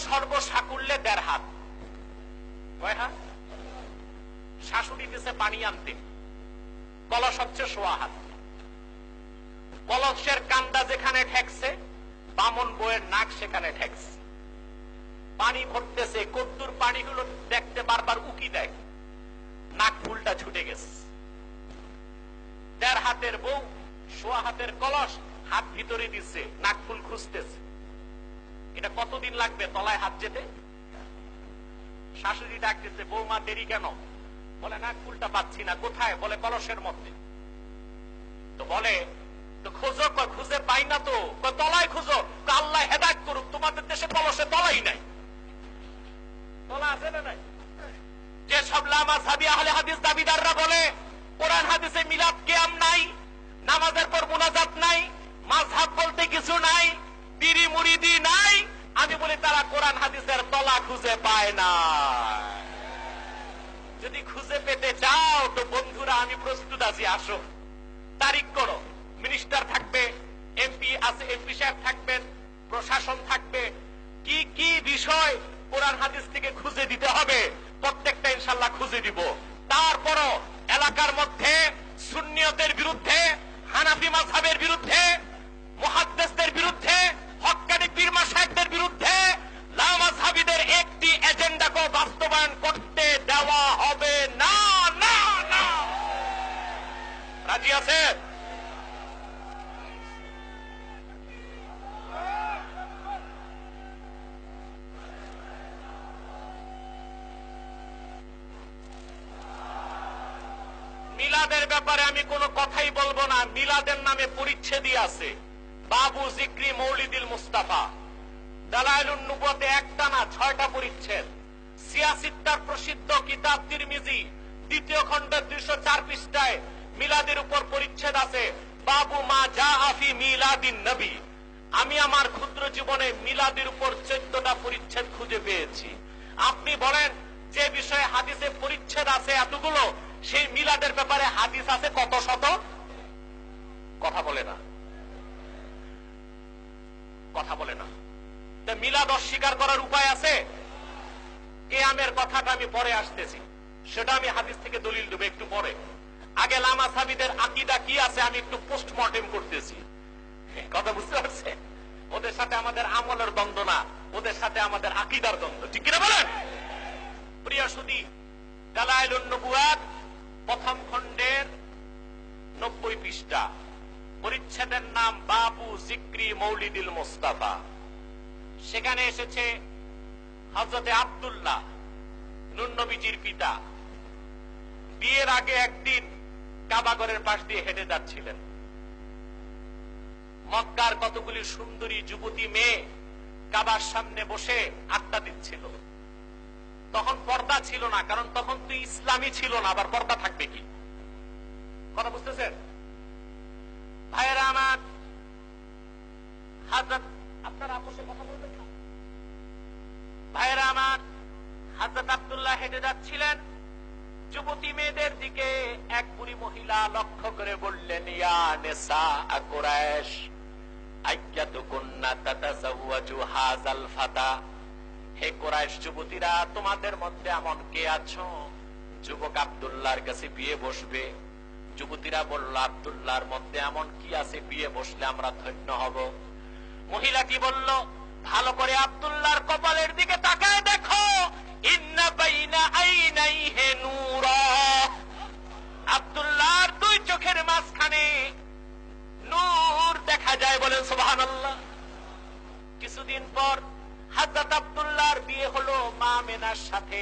সর্বসাকুল্যে 1.5 হাত। কয় হাত? শাশুড়ি দিছে পানি আনতে, কলস হচ্ছে 1.25 হাত। কলসের কান্দা যেখানে ঠেকছে, বামন বউয়ের নাক সেখানে ঠেকছে। পানি ভরতেছে, কদ্দুর পানিগুলো দেখতে বারবার উকি দেয়, নাক ফুলটা ছুটে গেছে। 1.5 হাতের বউ 1.25 হাতের কলস হাত ভিতরে দিচ্ছে, নাক ফুল খুঁজতেছে। এটা কতদিন লাগবে তলায় হাত যেতে? শাশুড়ি ডাক দিচ্ছে, বৌমা দেরি কেন? বলে নাক ফুলটা পাচ্ছি না। কোথায়? বলে কলসের মধ্যে। তো বলে তো খোঁজো, খুঁজে পাই না তো। তলায় খুঁজো। আল্লাহ হেদায়েত করুক, তোমাদের দেশে কলসে তলাই নাই। তলা আছে না নাই? যেসব লামাযহাবী আহলে হাদিস দাবিদাররা বলে কোরআন হাদিসে মিলাদ কিয়াম নাই, নামাজের পর মুনাজাত নাই, মাযহাব বলতে কিছু নাই, পীরি মুরিদি নাই, আমি বলি তারা কোরআন হাদিসের তলা খুঁজে পায় না। যদি খুঁজে পেতে চাও তো বন্ধুরা আমি প্রস্তুত আছি, আসো, তারিখ করো। মিনিস্টার থাকবে, এমপি আছে, এমপি সাহেব থাকবেন, প্রশাসন থাকবে। কি কি বিষয় কোরআন হাদিস থেকে খুঁজে দিতে হবে প্রত্যেকটা ইনশাআল্লাহ খুঁজে দিব। তারপরও এলাকার মধ্যে সুন্নিয়তের বিরুদ্ধে, হানাফি মাযহাবের বিরুদ্ধে, মুহাদ্দিসদের বিরুদ্ধে, হক্কানি পীর মাশায়েখদের বিরুদ্ধে লামাযহাবীদের একটি এজেন্ডাকে বাস্তবায়ন করতে দেওয়া হবে না। না না, রাজি আছে? মিলাদের ব্যাপারে আমি কোনো কথাই বলবো না। মিলাদের নামে পরিচ্ছেদই আছে, বাবু জিক্রি মৌলিদুল মুস্তাফা, দালাইলুন নুবুওয়াতে একটানা 6টা পরিচ্ছেদ। সিয়াসিত্তার প্রসিদ্ধ কিতাব তিরমিজি 2য় খণ্ড 204 পৃষ্ঠায় মিলাদের উপর পরিচ্ছেদ আছে, বাবু মা জাআ ফি মিলাদিন নবী। আমি আমার ক্ষুদ্র জীবনে মিলাদের উপর 14টা পরিচ্ছেদ খুঁজে পেয়েছি। আপনি বলেন যে বিষয়ে হাদিসে পরিচ্ছেদ আছে এতগুলো, সেই মিলাদের ব্যাপারে হাদিস আছে কত শত? কথা বলে না, কথা বলে না। তো মিলাদ অস্বীকার করার উপায় আছে? কিয়ামের কথাটা আমি পরে আসতেছি, সেটা আমি হাদিস থেকে দলিল দেব একটু পরে। আগে লামাযহাবীদের আকীদা কি আছে আমি একটু পোস্টমর্টেম করতেছি। কথা বুঝতে পারছেন? ওদের সাথে আমাদের আমলের দ্বন্দ্ব না, ওদের সাথে আমাদের আকীদার দ্বন্দ্ব, ঠিক কিনা বলেন? প্রিয় সুধী, দালাইলুন নুবুওয়াত প্রথম খণ্ডের 90 পৃষ্ঠা, পরিচ্ছেদের নাম বাবু জিক্রি মৌলিদুল মুস্তাফা। সেখানে এসেছে হযরতে আব্দুল্লাহ, নূর নবীজির পিতা, বিয়ের আগে একদিন কাবাগরের পাশ দিয়ে হেঁটে যাচ্ছিলেন। মক্কার কতগুলি সুন্দরী যুবতী মেয়ে কাবার সামনে বসে আড্ডা দিচ্ছিল। তখন পর্দা ছিল না, কারণ তখন তো ইসলামই ছিল না, আবার পর্দা থাকবে কি? কথা বুঝতেছেন ভাইয়েরা আমার? হযরত, আপনারা আপোষে কথা বলবেন না ভাইয়েরা আমার, হযরত আব্দুল্লাহ হেঁটে যাচ্ছিলেন। যুবতী মেয়েদের দিকে এক বুড়ি মহিলা লক্ষ্য করে বললেন, ইয়া নিসা কুরাইশ আইয়াতুকুন্না তাতাযাওয়াজু হাযাল ফাতা। হে কুরাইশ যুবতীরা, তোমাদের মধ্যে এমন কে আছো যুবক আব্দুল্লাহর কাছে বিয়ে বসবে? যুবতীরা বলল, আব্দুল্লাহর মধ্যে এমন কি আছে বিয়ে বসলে আমরা ধন্য হব? মহিলাটি বলল, ভালো করে আব্দুল্লাহর কপালের দিকে তাকায় দেখো, ইন্না বাইনা আইনাইহি নূরা। আব্দুল্লাহর 2 চোখের মাঝখানে নূর দেখা যায়, বলেন সুবহানাল্লাহ। কিছুদিন পর হযরত আব্দুল্লাহর বিয়ে হলো মা আমেনার সাথে।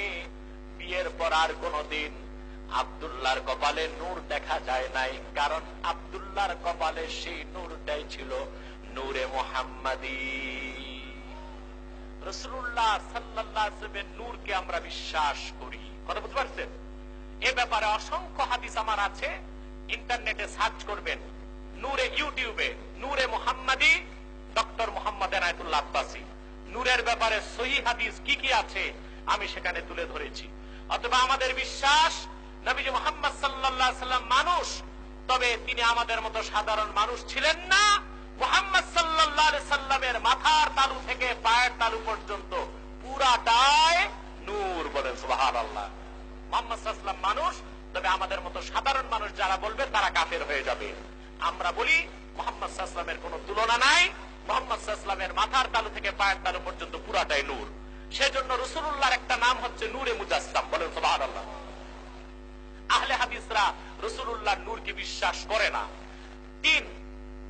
বিয়ের পর আর কোনদিন আব্দুল্লাহর কপালে নূর দেখা যায় নাই, কারণ আব্দুল্লাহর কপালে সেই নূরটাই ছিল নূরে মুহাম্মাদী। রাসূলুল্লাহ সাল্লাল্লাহু আলাইহি ওয়াসাল্লামের নূরকে আমরা বিশ্বাস করি। কথা বুঝতে পারছেন? এই ব্যাপারে অসংখ্য হাদিস আমার আছে, ইন্টারনেটে সার্চ করবেন, নূরে, ইউটিউবে নূরে মুহাম্মাদী, ডক্টর মুহাম্মদ এনায়েতুল্লাহ আব্বাসী। নূরের ব্যাপারে সহিহ হাদিস কি কি আছে আমি সেখানে তুলে ধরেছি। অথবা আমাদের বিশ্বাস নবীজি মুহাম্মদ সাল্লাল্লাহু আলাইহি ওয়াসাল্লাম মানুষ, তবে তিনি আমাদের মতো সাধারণ মানুষ ছিলেন না। মুহাম্মদ সাল্লাল্লাহু আলাইহি ওয়াসাল্লামের মাথার তালু থেকে পায়ের তালু পর্যন্ত পুরাটাই নূর। বলেন সুবহানাল্লাহ। মুহাম্মদ সাল্লাল্লাহু আলাইহি ওয়াসাল্লাম মানুষ, তবে আমাদের মতো সাধারণ মানুষ যারা বলবে তারা কাফের হয়ে যাবে। আমরা বলি মুহাম্মদ সাল্লাল্লাহু আলাইহি ওয়াসাল্লামের কোনো তুলনা নাই। মুহাম্মদ সাল্লাল্লাহু আলাইহি ওয়াসাল্লামের মাথার তালু থেকে পায়ের তালু পর্যন্ত পুরাটাই নূর। সেজন্য রাসূলুল্লাহর একটা নাম হচ্ছে নূরে মুজাসসাম। বলেন সুবহানাল্লাহ। আহলে হাদিসরা রাসূলুল্লাহর নূরকে বিশ্বাস করে না। 3,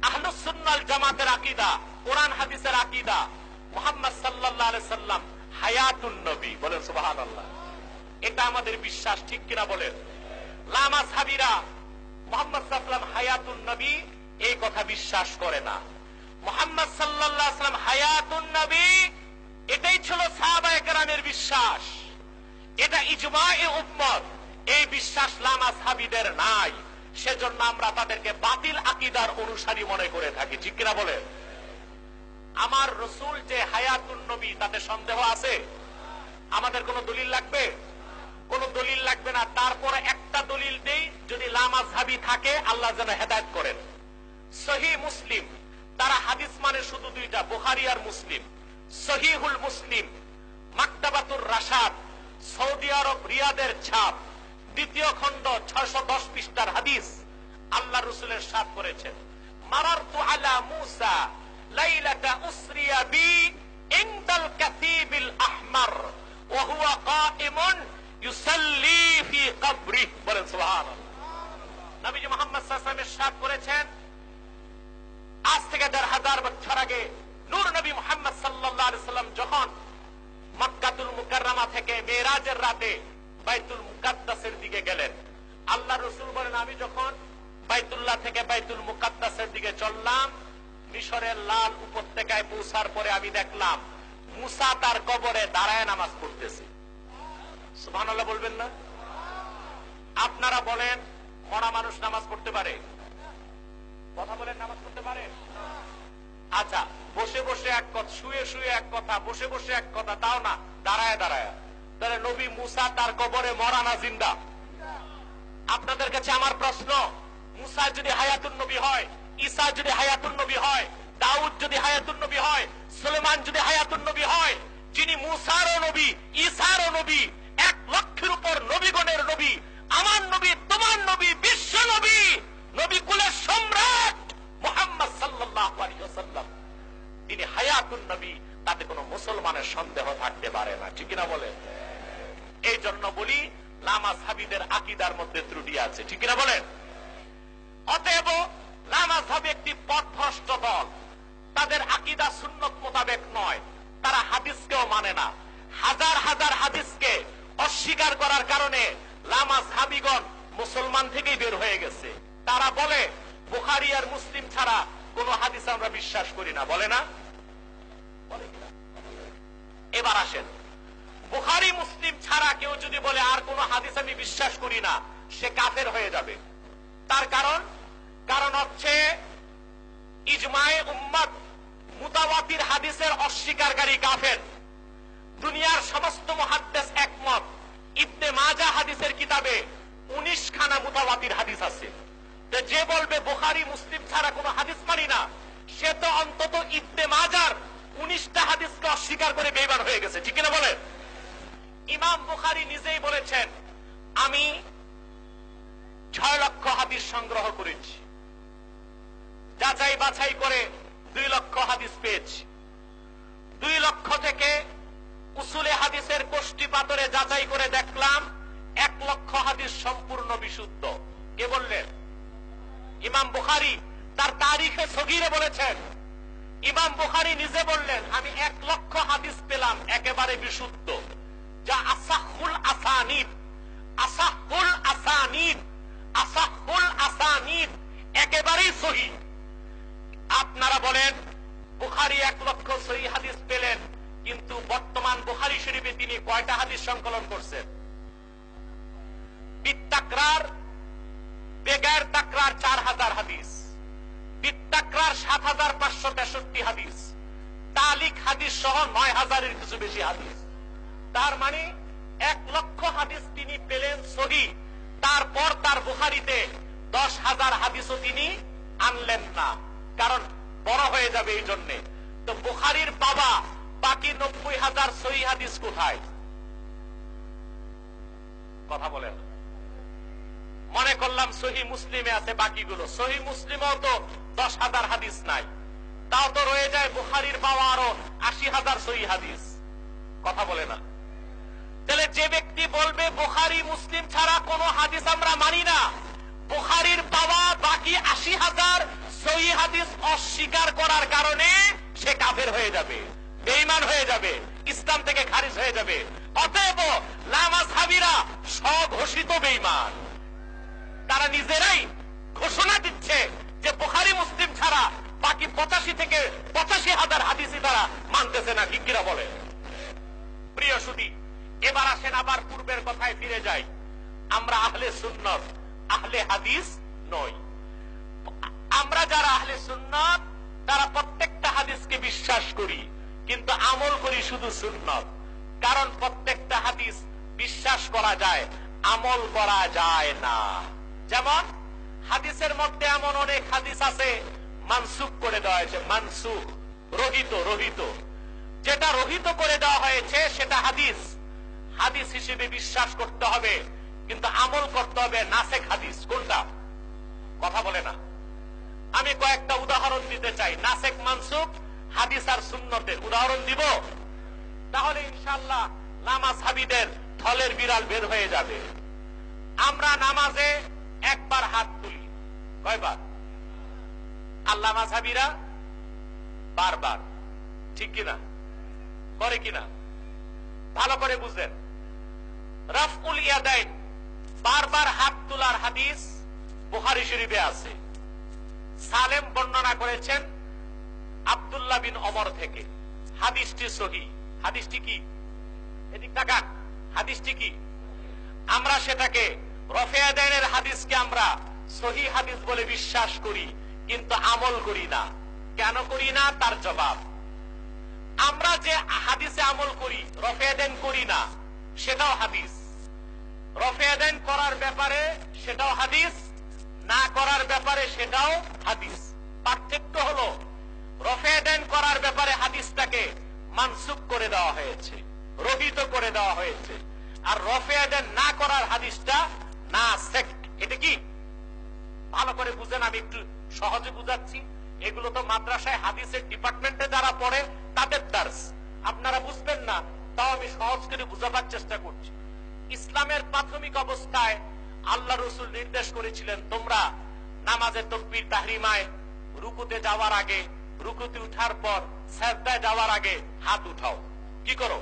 আহলুস সুন্নাহ ওয়াল জামাতের আকীদা, কোরআন হাদিসের আকীদা, মুহাম্মদ সাল্লাল্লাহু আলাইহি সাল্লাম হায়াতুন নবী। বলেন সুবহানাল্লাহ। এটা আমাদের বিশ্বাস, ঠিক কিনা বলেন? লামা সাহাবীরা মুহাম্মদ সাল্লাল্লাহু আলাইহি সাল্লাম হায়াতুন নবী এই কথা বিশ্বাস করে না। মুহাম্মদ সাল্লাল্লাহু আলাইহি সাল্লাম হায়াতুন নবী এটাই ছিল সাহাবায়ে কেরামের বিশ্বাস। এটা ইজমায়ে উম্মত। এই বিশ্বাস লামা সাহাবীদের নাই। সেজন্য আমরা তাদেরকে বাতিল আকীদার অনুসারী মনে করে থাকি, ঠিক কিনা বলেন? আমার রাসূল যে হায়াতুন নবী তাতে সন্দেহ আছে? আমাদের কোনো দলিল লাগবে? কোনো দলিল লাগবে না। তারপরে একটা দলিল দেই, যদি লামাযহাবী থাকে আল্লাহ যেন হেদায়েত করেন। সহিহ মুসলিম, তারা হাদিস মানে শুধু দুইটা, বুখারী আর মুসলিম। সহিহুল মুসলিম, মাকতাবাতুর রাশাদ, সৌদি আরব রিয়াদের ছাপ, 2য় খণ্ড 610 পৃষ্ঠার হাদিস। আল্লাহ রাসূলের সাথ করেছেন, মারারতু আলা মূসা লাইলাতা উসরিয়া বি ইনদাল কাসীবিল আহমার ওয়া হুয়া কাইমুন ইউসাল্লি ফি কবরি। বলেন সুবহানাল্লাহ। নবীজি মুহাম্মদ সাল্লাল্লাহু আলাইহি ওয়াসাল্লাম ইরশাদ করেছেন, আজ থেকে 1000 বছর আগে নূর নবী মুহাম্মদ সাল্লাল্লাহু আলাইহি ওয়াসাল্লাম যখন মক্কাতুল মুকাররমা থেকে মেরাজের রাতে বাইতুল মুকাদ্দাসের দিকে গেলেন, আল্লাহ রাসূল বলেন, আমি যখন বাইতুল্লাহ থেকে বাইতুল মুকাদ্দাসের দিকে চললাম, মিশরের লাল উপত্যকায় পৌঁছার পরে আমি দেখলাম মুসা তার কবরে দাঁড়ায় নামাজ পড়তেছে। সুবহানাল্লাহ বলবেন না? আপনারা বলেন, মরা মানুষ নামাজ পড়তে পারে? কথা বলেন, নামাজ পড়তে পারে? আচ্ছা, বসে বসে এক কথা, শুয়ে শুয়ে এক কথা, বসে বসে এক কথা, তাও না, দাঁড়ায় দাঁড়ায়। তাহলে নবী মুসা তার কবরে মরা না জিন্দা? আপনাদের কাছে আমার প্রশ্ন, মুসা যদি হায়াতুন নবী হয়, ঈসা যদি হায়াতুন নবী হয়, দাউদ যদি হায়াতুন নবী হয়, সুলেমান যদি হায়াতুন নবী হয়, যিনি মুসারও নবী ঈসারও নবী, 1 লক্ষের উপর নবীগণের নবী, আমার নবী, তোমার নবী, বিশ্ব নবী, নবী কুলের সম্রাট মুহাম্মদ সাল্লাল্লাহু আলাইহি ওয়াসাল্লাম, তিনি হায়াতুন নবী, তাতে কোনো মুসলমানের সন্দেহ থাকতে পারে না, ঠিক কিনা বলেন? এই জন্য বলি লামাযহাবীদের আকীদার মধ্যে ত্রুটি আছে, ঠিক কিনা বলেন? অতএব লামাযহাব একটি পথভ্রষ্ট দল। তাদের আকীদা সুন্নত মোতাবেক নয়, তারা হাদিসকেও মানে না। হাজার হাজার হাদিসকে অস্বীকার করার কারণে লামাযহাবীগণ মুসলমান থেকেই বের হয়ে গেছে। তারা বলে বুখারী আর মুসলিম ছাড়া কোনো হাদিস আমরা বিশ্বাস করি না, বলে না? এবার আসেন, বুখারী মুসলিম ছাড়া কেউ যদি বলে আর কোন হাদিস আমি বিশ্বাস করি না, সে কাফের হয়ে যাবে। তার কারণ হচ্ছে ইজমায়ে উম্মত, মুতাওয়াতির হাদিসের অস্বীকারী কাফের। দুনিয়ার সমস্ত মুহাদ্দিস একমত, ইবনে মাজাহ হাদিসের কিতাবে 19 খানা মুতাওয়াতির হাদিস আছে। যে বলবে বুখারী মুসলিম ছাড়া কোনো হাদিস মানি না, সে তো অন্তত ইবনে মাজাহর 19টা হাদিসকে অস্বীকার করে বেঈমান হয়ে গেছে, ঠিক কিনা বলেন? ইমাম বুখারী নিজেই বলেছেন, আমি 6 লক্ষ হাদিস সংগ্রহ করেছি, যাচাই বাছাই করে 2 লক্ষ হাদিস পেয়েছি। 2 লক্ষ থেকে উসুলে হাদিসের কোষ্ঠী পাথরে যাচাই করে দেখলাম 1 লক্ষ হাদিস সম্পূর্ণ বিশুদ্ধ। কে বললেন? ইমাম বুখারী তার তারিখে সগীরে বলেছেন। ইমাম বুখারী নিজে বললেন, আমি 1 লক্ষ হাদিস পেলাম একেবারে বিশুদ্ধ, যা আসাহুল আসানিদ, আসাহুল আসানিদ, আসাহুল আসানিদ, একেবারেই সহিহ। আপনারা বলেন বুখারী 1 লক্ষ সহিহ হাদিস পেলেন, কিন্তু বর্তমান বুখারী শরীফে তিনি কয়টা হাদিস সংকলন করছেন? বিত্তাকরার, বেগার তাকরার 4000 হাদিস, বিত্তাকরার 7563 হাদিস, তালিক হাদিস সহ 9000 এর কিছু বেশি হাদিস। তার মানে 1 লক্ষ হাদিস তিনি পেলেন সহিহ, তারপর তার বুখারীতে 10,000 হাদিসও তিনি আনলেন না, কারণ বড় হয়ে যাবে এই জন্যে। তো বুখারীর বাবা বাকি 90,000 সহিহ হাদিস কোথায়? কথা বলেন। মনে করলাম সহিহ মুসলিমে আছে বাকিগুলো, সহিহ মুসলিমেও তো 10,000 হাদিস নাই, তাও তো রয়ে যায় বুখারীর পাওয়া আরো 80,000 সহিহ হাদিস। কথা বলে না। তাহলে যে ব্যক্তি বলবে বুখারী মুসলিম ছাড়া কোনো হাদিস আমরা মানি না, বুখারীর পাওয়া বাকি 80,000 সহিহ হাদিস অস্বীকার করার কারণে সে কাফের হয়ে যাবে, বেঈমান হয়ে যাবে, ইসলাম থেকে খারিজ হয়ে যাবে। অতএব লামাযহাবীরা স্বঘোষিত বেঈমান। তারা নিজেরাই ঘোষণা দিচ্ছে যে বুখারী মুসলিম ছাড়া বাকি 85 থেকে 85,000 হাদিসই তারা মানতেছে না। ঠিক কিনা বলে? প্রিয় সুধী, এবার আসেন আবার পূর্বের কথায় ফিরে যাই। আমরা আহলে সুন্নাত, আহলে হাদিস নই। আমরা যারা আহলে সুন্নাত তারা প্রত্যেকটা হাদিসকে বিশ্বাস করি, কিন্তু আমল করি শুধু সুন্নাত। কারণ প্রত্যেকটা হাদিস বিশ্বাস করা যায়, আমল করা যায় না। যেমন হাদিসের মধ্যে এমন অনেক হাদিস আছে মানসুখ করে দেওয়া হয়েছে, মানসুখ, রহিত। যেটা রহিত করে দেওয়া হয়েছে সেটা হাদিস, হাদিস হিসেবে বিশ্বাস করতে হবে, কিন্তু আমল করতে হবে নাসেখ হাদিস। কোনটা? কথা বলে না। আমি কয়েকটা উদাহরণ দিতে চাই, নাসেখ মানসুখ হাদিস আর সুন্নতের উদাহরণ দিব। তাহলে ইনশাআল্লাহ লামাযহাবীদের থলের বিড়াল বের হয়ে যাবে। আমরা নামাজে একবার হাত তুলি, কয়বার? আর লামাযহাবীরা বারবার। ঠিক কিনা? করে কিনা? ভালো করে বুঝেন। রাফউল ইয়াদাইন, বারবার হাত তোলার হাদিস বুখারী শরীফে আছে। সালেম বর্ণনা করেছেন আব্দুল্লাহ বিন ওমর থেকে। হাদিসটি সহিহ। হাদিসটি কি? এদিক তাকান। হাদিসটি কি? আমরা সেটাকে রফে ইয়াদাইনের হাদিসকে আমরা সহিহ হাদিস বলে বিশ্বাস করি, কিন্তু আমল করি না। কেন করি না? তার জবাব। আমরা যে হাদিসে আমল করি, রফে ইয়াদাইন করি না, সেটাও হাদিস। রফে ইয়াদাইন করার ব্যাপারে সেটাও হাদিস, না করার ব্যাপারে সেটাও হাদিস। পার্থক্য হলো রফে ইয়াদাইন করার ব্যাপারে হাদিসটাকে মানসুখ করে দেওয়া হয়েছে, রহিত করে দেওয়া হয়েছে, আর রফে ইয়াদাইন না করার হাদিসটা নাসেখ। এটা কি? ভালো করে বুঝেন, আমি একটু সহজে বুঝাচ্ছি। এগুলো তো মাদ্রাসায় হাদিসের ডিপার্টমেন্টে যারা পড়ে তাদের দার্স, আপনারা বুঝবেন না, তাও আমি সহজ করে বুঝাবার চেষ্টা করছি। ইসলামের প্রাথমিক অবস্থায় আল্লাহ রাসূল নির্দেশ করেছিলেন, তোমরা নামাজে তাকবীর তাহরিমায় রুকুতে যাওয়ার আগে, রুকুতে উঠার পর, সিজদায় যাওয়ার আগে হাত উঠাও। কি করো?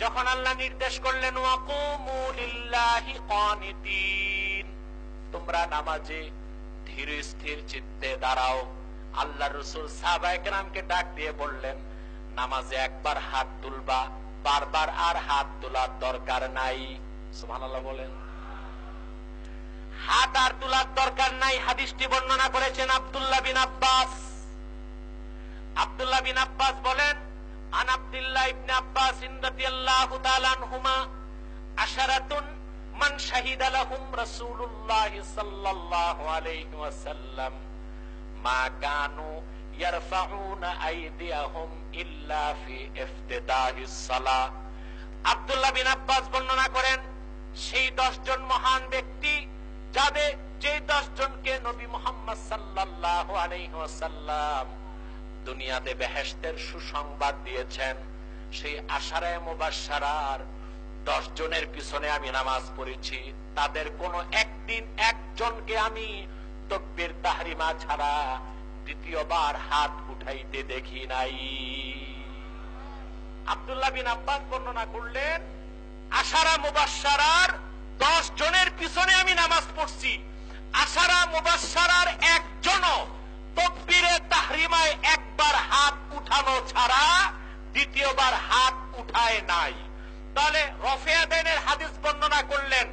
যখন আল্লাহ নির্দেশ করলেন ওয়াকুমু লিল্লাহি কানিতিন, তোমরা নামাজে ধীর স্থির চিত্তে দাঁড়াও, আল্লাহ রাসূল সাহাবায়ে কেরামকে ডাক দিয়ে বললেন, নামাজে একবার হাত তুলবা, বারবার আর হাত তোলার দরকার নাই। সুবহানাল্লাহ বলেন। হাত আর তোলার দরকার নাই। হাদিসটি বর্ণনা করেছেন আব্দুল্লাহ বিন আব্বাস। আব্দুল্লাহ বিন আব্বাস বলেন, আন আব্দুল্লাহ ইবনে আব্বাস রাদিয়াল্লাহু তাআলা আনহুমা আশারাতুন মান শাহিদা লাহুম রাসূলুল্লাহ সাল্লাল্লাহু আলাইহি ওয়াসাল্লাম মা কানু ইয়ারফাউনা আইদিয়াহুম ইল্লা ফি ইফতিতাহিস সালাহ। আব্দুল্লাহ বিন আব্বাস বর্ণনা করেন, সেই 10 জন মহান ব্যক্তি যাদের, যে 10 জনকে নবী মুহাম্মদ সাল্লাল্লাহু আলাইহি ওয়াসাল্লাম দুনিয়াতে বেহেশতের সুসংবাদ দিয়েছেন, সেই আশারায়ে মুবাশশারার 10 জনের পিছনে আমি নামাজ পড়েছি। তাদের কোনো একদিন একজনকে আমি তাকবীর তাহরিমা ছাড়া দ্বিতীয়বার হাত উঠাইতে দেখি নাই। আব্দুল্লাহ বিন আব্বাস বর্ণনা করলেন, আশারা মুবাশশারার 10 জনের পিছনে আমি নামাজ পড়ছি, আশারা মুবাশশারার একজনও তাকবীরে তাহরিমায় একবার হাত উঠানো ছাড়া দ্বিতীয়বার হাত উঠায় নাই। তাহলে রফে ইয়াদাইনের হাদিস বর্ণনা করলেন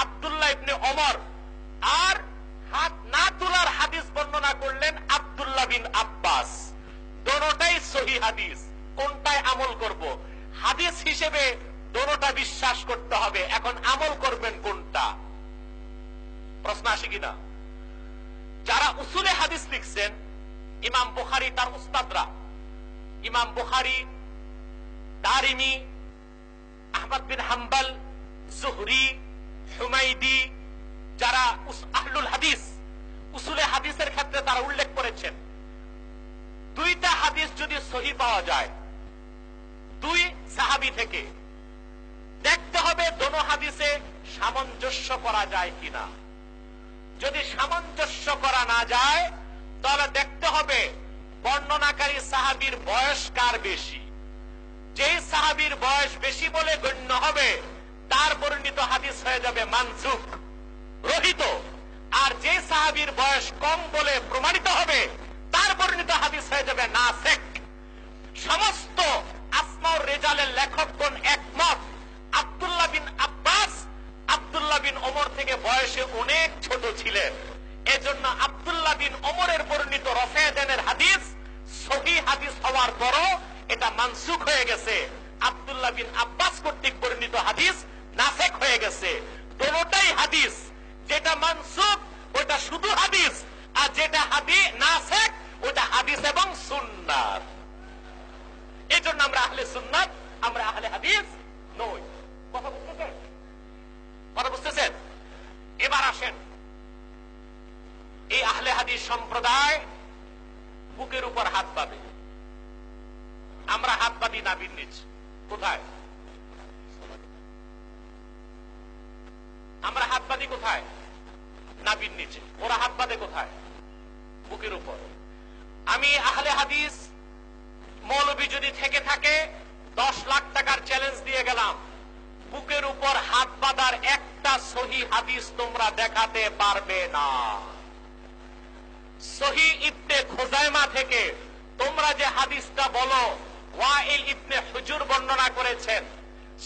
আব্দুল্লাহ ইবনে ওমর, আর হাত না তোলার হাদিস বর্ণনা করলেন আব্দুল্লাহ বিন আব্বাস। দোনোটাই সহিহ হাদিস। কোনটায় আমল করব? হাদিস হিসেবে দোনোটা বিশ্বাস করতে হবে, এখন আমল করবেন কোনটা? প্রশ্ন আসে কিনা? যারা উসুলে হাদিস লিখছেন, ইমাম বুখারী তার উস্তাদরা ইমাম বুখারী, দারিমি, আহমদ বিন হাম্বল, জুহরি, হুমাইদি, যারা আহলুল হাদিস, উসুলে হাদিসের ক্ষেত্রে তারা উল্লেখ করেছেন, দুইটা হাদিস যদি সহিহ পাওয়া যায় দুই সাহাবী থেকে, দেখতে হবে দোনো হাদিসে সামঞ্জস্য করা যায় কিনা। যদি সামঞ্জস্য করা না যায় তাহলে দেখতে হবে বর্ণনাকারী সাহাবীর বয়স কার বেশি। যেই সাহাবীর বয়স বেশি বলে গণ্য হবে তার বর্ণিত হাদিস হয়ে যাবে মানসুখ, রহিত। আর যে সাহাবীর বয়স কম বলে প্রমাণিত হবে তার বর্ণিত হাদিস হয়ে যাবে নাসিখ। সমস্ত আসমাউর রিজালের লেখকগণ একমত, আব্দুল্লাহ বিন আব্বাস আব্দুল্লাহ বিন ওমর থেকে বয়সে অনেক ছোট ছিলেন। এজন্য আব্দুল্লাহ বিন ওমরের বর্ণিত রফেদানের হাদিস সহিহ হাদিস হওয়ার পরও এটা মানসুখ হয়ে গেছে। আব্দুল্লাহ বিন আব্বাস কর্তৃক বর্ণিত হাদিস নাসিখ হয়ে গেছে। দুটোটাই হাদিস, যেটা মানসুখ ওটা শুধু হাদিস, আর যেটা হাদিস নাসিখ ওটা হাদিস এবং সুন্নাত। এজন্য আমরা আহলে সুন্নাত, আমরা আহলে হাদিস নই। কথা বুঝতেছেন? কথা বুঝতেছেন? এবার আসেন, এই আহলে হাদিস সম্প্রদায় বুকের উপর হাত বাঁধে, আমরা হাত বাঁধি নাভির নিচ। কোথায়? আমরা হাত বাঁধি কোথায়? নাভির নিচে। ওরা হাত বাঁধে কোথায়? বুকের উপর। আমি আহলে হাদিস মৌলবী যদি থেকে থাকে 10 লাখ টাকার চ্যালেঞ্জ দিয়ে গেলাম, বুকের উপর হাত বাঁধার একটা সহিহ হাদিস তোমরা দেখাতে পারবে না। সহিহ ইবনে খুজাইমা থেকে তোমরা যে হাদিসটা বলো ওয়াইল ইবনে হুজুর বর্ণনা করেছেন,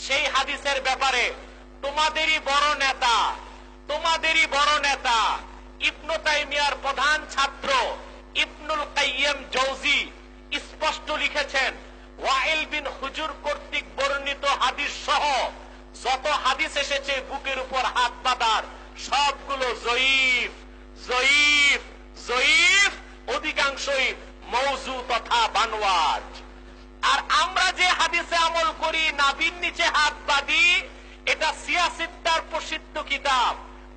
সেই হাদিসের ব্যাপারে তোমাদেরই বড় নেতা ইবনে তাইমিয়ার প্রধান ছাত্র ইবনুল কাইয়্যিম জৌজি স্পষ্ট লিখেছেন, ওয়াইল বিন হুজুর কর্তৃক বর্ণিত হাদিস সহ যত হাদিস এসেছে বুকের উপর হাত বাঁধার সবগুলো জয়ীফ, অধিকাংশই মওযু তথা বানোয়াট। আর আমরা যে হাদিসে আমল করি নাভির নিচে হাত বাঁধি, এটা সিয়াসিত্তার প্রসিদ্ধ কিতাব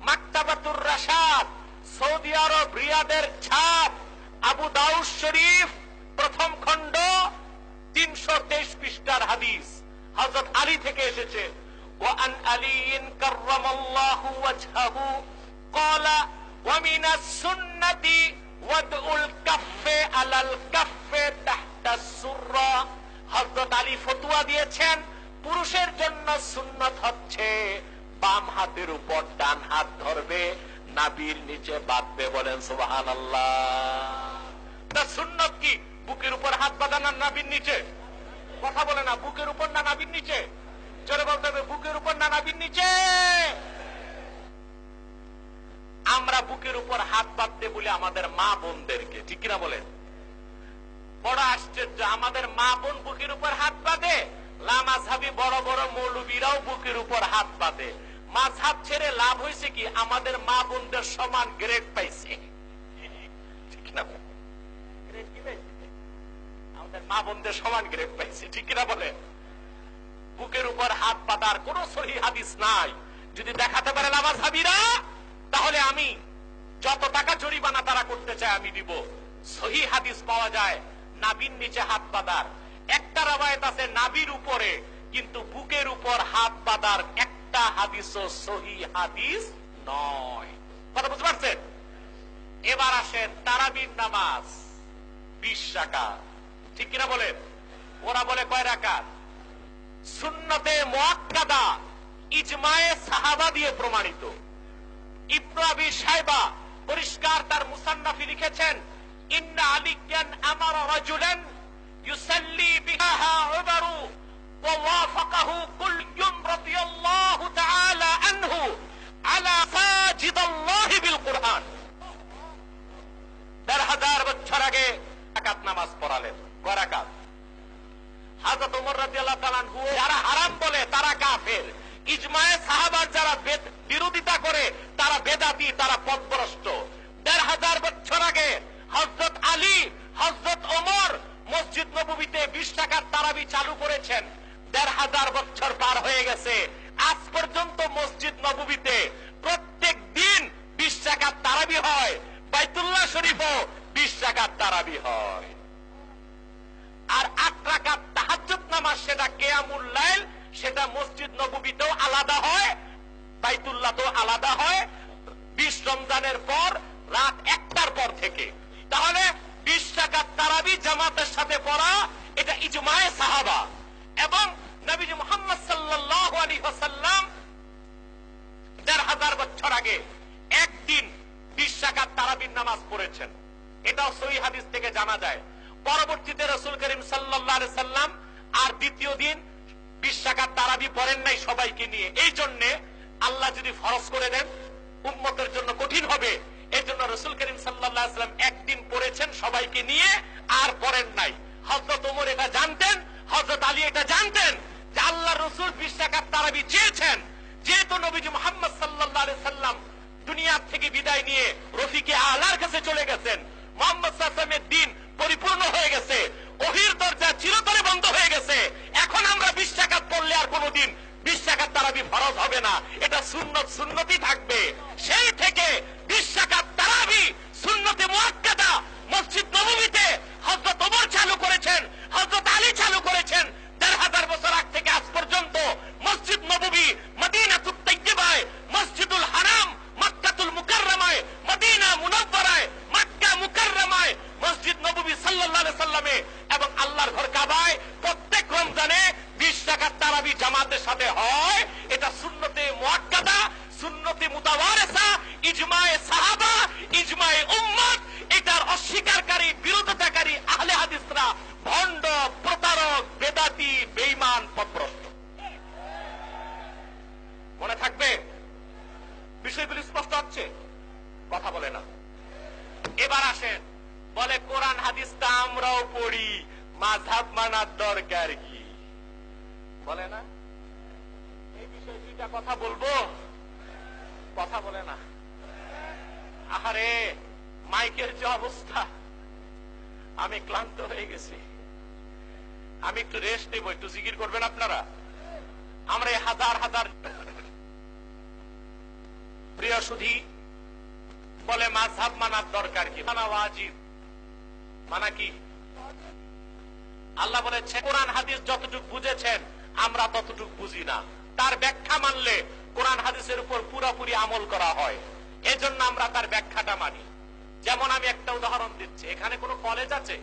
মাকতাবাতুর রাশাদ, সৌদি আরব রিয়াদের ছাপ, আবু দাউদ শরীফ প্রথম খণ্ড 323 পৃষ্ঠার হাদিস। হযরত আলী থেকে এসেছে, ওয়া আন আলীন কাররামাল্লাহু ওয়াজহাহু ক্বালা ওয়া মিনাস সুন্নতি ওয়াদউল কাফফে আলাল কাফফে তাহতা সুররা। হযরত আলী ফতোয়া দিয়েছেন পুরুষের জন্য সুন্নাত হচ্ছে বাম হাতের উপর ডান হাত ধরবে, নাভির নিচে বাঁধবে। বলেন সুবহানাল্লাহ। তা সুন্নাত কি? বুকের উপর হাত বাঁধা না নাভির নিচে? কথা বলে না, বুকের উপর না নাভির নিচে? জোরে বলতে হবে, বুকের উপর না নাভির নিচে? আমরা বুকের উপর হাত বাঁধতে বলি আমাদের মা বোনদেরকে, ঠিক কিনা বলেন? বড় আশ্চর্য, আমাদের মা বোন বুকের উপর হাত বাঁধে, লামাযহাবী বড় বড় মৌলবীরাও বুকের উপর হাত বাঁধে। মাযহাব ছেড়ে লাভ হয়েছে কি? আমাদের মা বোনদের সমান গ্রেড পাইছে, ঠিক না? আমাদের মা বোনদের সমান গ্রেড পাইছে, ঠিক কিনা বলেন? বুকের উপর হাত বাঁধার কোন সহিহ হাদিস নাই। যদি দেখাতে পারে লামাযহাবীরা, তাহলে আমি যত টাকা জরিমানা তারা করতে চায় আমি দিব। সহিহ হাদিস পাওয়া যায় নাভির নিচে হাত বাঁধার। একটা রওয়ায়াত আছে নাভির উপরে, কিন্তু বুকের উপর হাত বাঁধার একটা হাদিসও সহিহ হাদিস নয়। কথা বুঝতে পারছেন? এবার আসেন তারাবির নামাজ 20 রাকাত, ঠিক কিনা বলেন? ওরা বলে কয় রাকাত? সুন্নতে মুআক্কাদা ইজমায়ে সাহাবা দিয়ে প্রমাণিত। ইবনে আবি শাইবা পরিষ্কার তার মুসান্নাফে লিখেছেন, ইন্না আলিয়ান আমারা রাজুলান ইউসাল্লি বিহা উমারু ওয়া ওয়াফাকাহু কুল্লুন রাদিয়াল্লাহু তাআলা আনহু আলা সাজিদাল্লাহি বিল কুরআন। 1000 বছর আগে রাকাত নামাজ পড়ালেন। কয় রাকাত? হযরত ওমর রাদিয়াল্লাহু তাআলা আনহু যারা হারাম বলে তারা কাফের, ইজমায়ে সাহাবার যারা বিরোধিতা করে তারা বেদাতি, তারা পথভ্রষ্ট। 1000 বছর আগে হযরত আলী, হযরত ওমর মসজিদ নববীতে 20 টাকার তারাবি চালু করেছেন, 1500 বছর পার হয়ে গেছে, আজ পর্যন্ত মসজিদ নববীতে প্রত্যেক দিন 20 টাকার তারাবি হয়। বাইতুল্লাহ শরীফও 20 টাকার তারাবি হয়। আর 8 রাকাত তাহাজ্জুদ নামাজ, সেটা কিয়ামুল লাইল, সেটা মসজিদ নববীতেও আলাদা হয়, বাইতুল্লাহতেও আলাদা হয় 20 রমজানের পর রাত 1টার পর থেকে। তাহলে 20 টাকার তারাবি জামাতের সাথে পড়া, এটা ইজমায়ে সাহাবা। এবং নবীজি মুহাম্মদ সাল্লাল্লাহু আলাইহি ওয়াসাল্লাম 1500 বছর আগে একদিন 20 টাকার তারাবির নামাজ পড়েছেন, এটাও সহিহ হাদিস থেকে জানা যায়। পরবর্তীতে রাসূল করিম সাল্লাল্লাহু আলাইহি সাল্লাম আর দ্বিতীয় দিন 20 টাকার তারাবি পড়েন নাই সবাইকে নিয়ে। এই জন্য আল্লাহ যদি ফরজ করে দেন উম্মতের জন্য কঠিন হবে, এই জন্য রাসূল করিম সাল্লাল্লাহু আলাইহি সাল্লাম একদিন পড়েছেন সবাইকে নিয়ে, আর পড়েন নাই। হযরত ওমর এটা জানতেন, হযরত আলী এটা জানতেন যে আল্লাহ রাসূল 20 টাকার তারাবি চেয়েছেন। যেহেতু নবীজি মুহাম্মদ সাল্লাল্লাহু আলাইহি সাল্লাম দুনিয়া থেকে বিদায় নিয়ে রফিকে আলার কাছে চলে গেছেন, মুহাম্মদ সাল্লাল্লাহু আলাইহি ওয়াসাল্লামের দ্বীন পরিপূর্ণ হয়ে গেছে, ওহীর দরজা চিরতরে বন্ধ হয়ে গেছে। এখন আমরা 20 টাকা পড়লে আর কোনোদিন 20 টাকার তারাবি ফরজ হবে না, এটা সুন্নত সুন্নতই থাকবে। সেই থেকে 20 টাকার তারাবি সুন্নতে মুআক্কাদা মসজিদ নববীতে হযরত ওমর চালু করেছেন, হযরত আলী চালু করেছেন। 1500 বছর আগ থেকে আজ পর্যন্ত মসজিদ নববী মদিনাতুত তাইয়্যিবায়, মসজিদুল হারাম মক্কাতুল মুকাররমায়, মদিনা মুনাওয়ারায়, মক্কা মুকাররমায়, মসজিদ নববী সাল্লাল্লাহু আলাইহি সাল্লামে এবং আল্লাহর ঘর কাবায় প্রত্যেক রমজানে 20 টাকার তারাবি জামাতের সাথে হয়। এটা সুন্নতে মুআক্কাদা, সুন্নতে মুতাওয়ারিসা, ইজমায়ে সাহাবা, ইজমায়ে উম্মত। এটার অস্বীকারী, বিরোধিতাকারী আহলে হাদিসরা ভণ্ড, প্রতারক, বেদাতি, বেঈমান, পথভ্রষ্ট। মনে থাকবে? বিষয়গুলি স্পষ্ট হচ্ছে? কথা বলে না। এবার আসেন, বলে কোরআন হাদিসটা আমরাও পড়ি, মাযহাব মানার দরকার কি? বলে না? এই বিষয়ে দুইটা কথা বলবো, কথা বলে না। আহারে মাইকের যে অবস্থা, আমি ক্লান্ত হয়ে গেছি, আমি একটু রেস্ট নেব, একটু জিকির করবেন আপনারা। আমরা এই হাজার হাজার প্রিয় সুধী বলে মাযহাব মানার দরকার কি? মানা ওয়াজিব। মানা কি? আল্লাহ বলেছে কোরআন হাদিস যতটুকু বুঝেছেন আমরা ততটুকু বুঝি না, তার ব্যাখ্যা মানলে কোরআন হাদিসের উপর পুরোপুরি আমল করা হয়, এজন্য আমরা তার ব্যাখ্যাটা মানি। যেমন আমি একটা উদাহরণ দিচ্ছি, এখানে কোনো কলেজ আছে?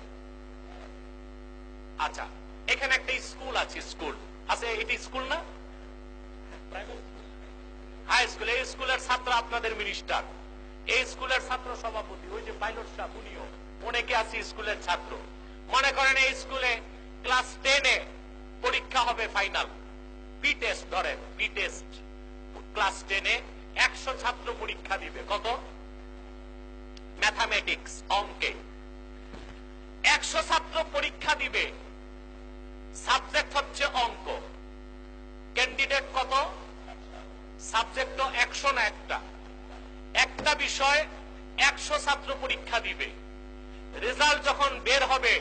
আচ্ছা, এখানে একটা স্কুল আছে, স্কুল আছে, এটি স্কুল না? High school. এই স্কুলের ছাত্র আপনাদের মিনিস্টার, এই স্কুলের ছাত্র সভাপতি, ওই যে পাইলট সাহেব উনিও, অনেকে আছে স্কুলের ছাত্র। মনে করেন এই স্কুলে ক্লাস 10-এ পরীক্ষা হবে ফাইনাল, পি টেস্ট ধরেন, পি টেস্ট। ক্লাস 10-এ 100 ছাত্র পরীক্ষা দিবে। কত? ম্যাথামেটিক্স, অঙ্কে 100 ছাত্র পরীক্ষা দিবে, সাবজেক্ট হচ্ছে অঙ্ক। ক্যান্ডিডেট কত? সাবজেক্ট তো 100 না, একটা বিষয় 100 ছাত্র পরীক্ষা দিবে। রেজাল্ট যখন বের হবে,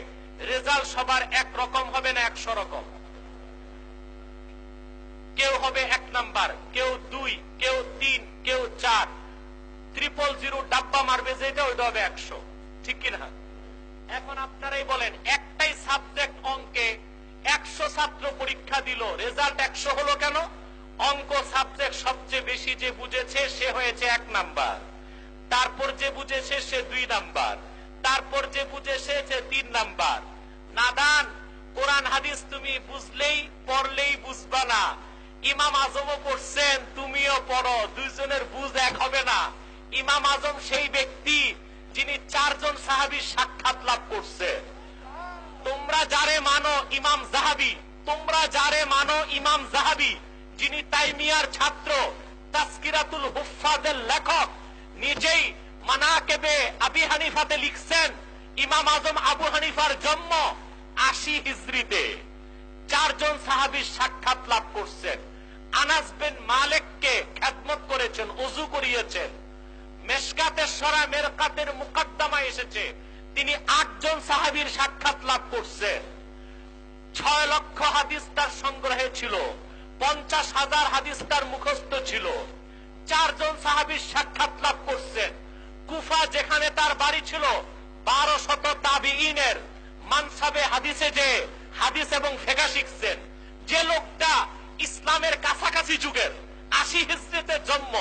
রেজাল্ট সবার এক রকম হবে না 100 রকম? কেউ হবে 1 নাম্বার, কেউ 2, কেউ 3, কেউ 4। 000 ডাব্বা মারবে যেটা, ওইটা হবে 100, ঠিক কিনা? এখন আপনারাই বলেন, একটাই সাবজেক্ট অঙ্কে 100 ছাত্র পরীক্ষা দিল, রেজাল্ট 100 হলো কেন? অঙ্ক সাবজেক্ট সবচেয়ে বেশি যে বুঝেছে সে হয়েছে 1 নাম্বার, তারপর যে বুঝেছে সে 2 নাম্বার, তারপর যে বুঝেছে সে 3 নাম্বার। নাদান, কোরআন হাদিস তুমি বুঝলেই পড়লেই বুঝবা না। ইমাম আজমও পড়ছেন, তুমিও পড়ো, দুইজনের বুঝ এক হবে না। ইমাম আজম সেই ব্যক্তি যিনি 4 জন সাহাবীর সাক্ষাৎ লাভ করছে। তোমরা যারে মানো ইমাম যাহাবী, তোমরা যারে মানো ইমাম যাহাবী, যিনি তাইমিয়ার ছাত্র, তাসকিরাতুল হুফাজের লেখক, নিজেই মানাকেবে আবি হানিফাতে লিখছেন ইমাম আজম আবু হানিফার জন্ম 80 হিজরিতে। 4 জন সাহাবীর সাক্ষাৎ লাভ করছেন। আনাস বিন মালিককে খেদমত করেছেন, ওযু করিয়েছেন। মেশকাতের সরা মেরকাতের মুকদ্দমায় এসেছে তিনি 8 জন সাহাবীর সাক্ষাৎ লাভ করছেন। 6 লক্ষ হাদিস তার সংগ্রহে ছিল, 50,000 হাদিস তার মুখস্থ ছিল। 4 জন সাহাবীর সাক্ষাৎ লাভ করছেন। কুফা যেখানে তার বাড়ি ছিল, 1200 তাবিঈনের মানসাবে হাদিসে যে হাদিস এবং ফিকহ শিখছেন। যে লোকটা ইসলামের কাছাকাছি যুগের 80 হিজরিতে জন্ম,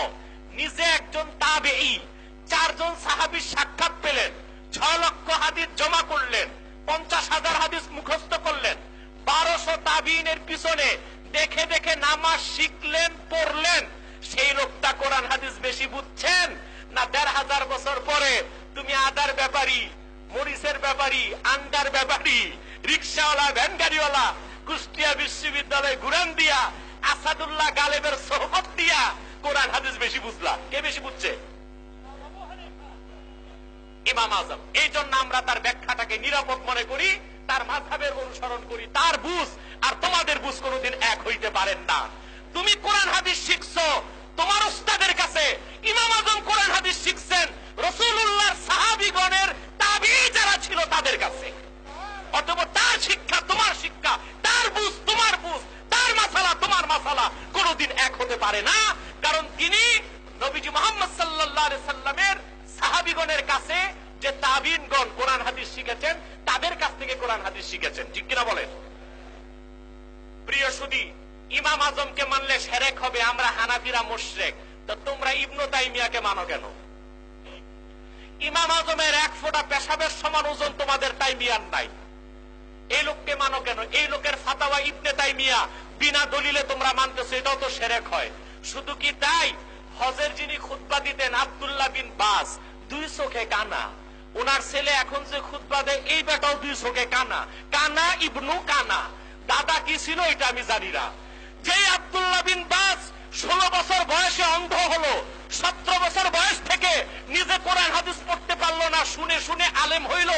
নিজে একজন তাবেঈ, 4 জন সাহাবীর সাক্ষাৎ পেলেন, 6 লক্ষ হাদিস জমা করলেন, 50,000 হাদিস মুখস্থ করলেন, 1200 তাবিঈনের পিছনে দেখে দেখে নামাজ শিখলেন, পড়লেন। সেই লোকটা কোরআন হাদিস বেশি বুঝছেন না 1500 বছর পরে তুমি আদার ব্যাপারী, মরিচের ব্যাপারী, আন্ডার ব্যাপারী, রিকশাওয়ালা, ভ্যান গাড়িওয়ালা, কুষ্টিয়া বিশ্ববিদ্যালয়ে ঘুরান দিয়া, আসাদুল্লাহ গালেবের সোহবত দিয়া কোরআন হাদিস বেশি বুঝলা? কে বেশি বুঝছে? ইমাম আজম। এই জন্য আমরা তার ব্যাখ্যাটাকে নিরাপদ মনে করি, তার মাযহাবের অনুসরণ করি। তার বুঝ আর তোমাদের বুঝ কোনোদিন এক হইতে পারেন না। তুমি কোরআন হাদিস শিখছো তোমার উস্তাদের কাছে, ইমাম আজম কোরআন হাদিস শিখছেন রাসূলুল্লাহর সাহাবীগণের তাবিঈ যারা ছিল তাদের কাছে। অথবা তার শিক্ষা তোমার শিক্ষা, তার বুঝ তোমার বুঝ, তার মাসালা তোমার মাসালা কোনোদিন এক হতে পারে না। কারণ তিনি নবীজি মুহাম্মদ সাল্লাল্লাহু আলাইহি সাল্লামের সাহাবীগণের কাছে যে তাবিঈনগণ কোরআন হাদিস শিখেছেন তাদের কাছ থেকে কোরআন হাদিস শিখেছেন। ঠিক কিনা বলেন? প্রিয় সুধী, ইমাম আজমকে মানলে শিরক হবে। আমরা হানাফিরা মুশরিক, তো তোমরা ইবনে তাইমিয়াকে মানো কেন? ইমাম আজমের 1 ফোঁটা পেশাবের সমান ওজন তোমাদের তাইমিয়ার নাই, এই লোককে মানো কেন? এই লোকের ফাতাওয়া ইবনে তাইমিয়া বিনা দলিলে তোমরা মানতেছো, এটাও তো শিরক হয়। শুধু কি তাই, হজের যিনি খুতবা দিতেন আব্দুল্লাহ বিন বাস 2 চোখে কানা, ওনার ছেলে এখন যে খুতবা দেয় এই বেটাও 2 চোখে কানা। কানা ইবনু কানা, দাদা কি ছিল এটা আমি জানি না। যে আব্দুল্লাহ বিন বাস 16 বছর বয়সে অন্ধ হলো, 17 বছর বয়স থেকে নিজে কোরআন হাদিস পড়তে পারলো না, শুনে শুনে আলেম হইল,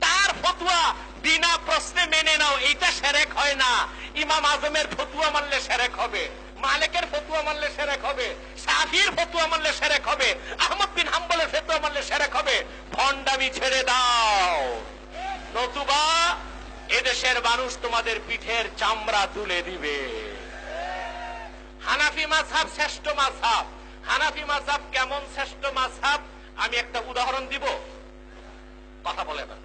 তার ফতোয়া বিনা প্রশ্নে মেনে নাও, এইটা শিরক হয় না। ইমাম আজমের ফতোয়া মানলে শিরক হবে, মালিকের ফতোয়া মানলে শিরক হবে, শাফিঈর ফতোয়া মানলে শিরক হবে, আহমদ বিন হাম্বলের ফতোয়া মানলে শিরক হবে। ভণ্ডামি ছেড়ে দাও, নতুবা এদেশের মানুষ তোমাদের পিঠের চামড়া তুলে দিবে। হানাফি মাযহাব শ্রেষ্ঠ মাযহাব। হানাফি মাযহাব কেমন শ্রেষ্ঠ মাযহাব আমি একটা উদাহরণ দিব, কথা বলে না।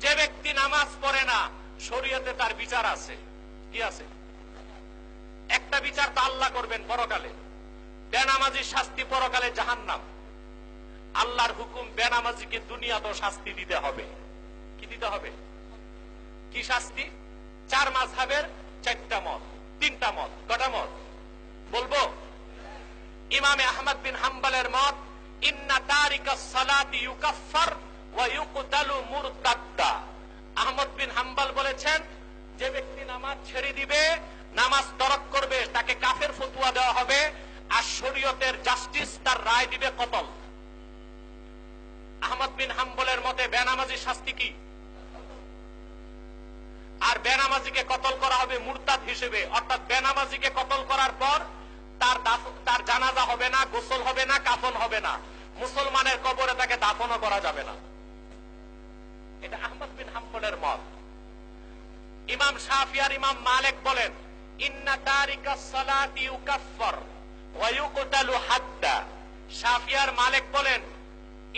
যে ব্যক্তি নামাজ পড়ে না শরীয়তে তার বিচার আছে। কি আছে? একটা বিচার তো আল্লাহ করবেন পরকালে, বেনামাজির শাস্তি পরকালে জাহান্নাম। আল্লাহর হুকুম বেনামাজিকে দুনিয়াতেও শাস্তি দিতে হবে। কি দিতে হবে? কি শাস্তি? 4 মাযহাবের 4টা মত, 3টা মত। কটা মত বলবো? ইমামে আহমদ বিন হাম্বলের মত, ইন্না তারিকাস সালাতি ইউকাফফার ওয়া ইউকতালু মুরতাদ্দা। আহমদ বিন হাম্বল বলেছেন যে ব্যক্তি নামাজ ছেড়ে দিবে, নামাজ তরক করবে, তাকে কাফের ফতোয়া দেওয়া হবে, আর শরীয়তের জাস্টিস তার রায় দিবে কতল। আহমদ বিন হাম্বলের মতে বেনামাজির শাস্তি কি? আর বেনামাজিকে কতল করা হবে মুরতাদ হিসেবে, অর্থাৎ বেনামাজিকে কতল করার পর তার জানাজা হবে না, গোসল হবে না, কাফন হবে না, মুসলমানের কবরে তাকে দাফনও করা যাবে না। এটা আহমদ বিন হাম্বলের মত। ইমাম শাফিঈ আর ইমাম মালিক বলেন ইন্না তারিকাস সালাতি ইউকাফফার ওয়া ইউকতালু হাদ্দা। শাফিঈ আর মালিক বলেন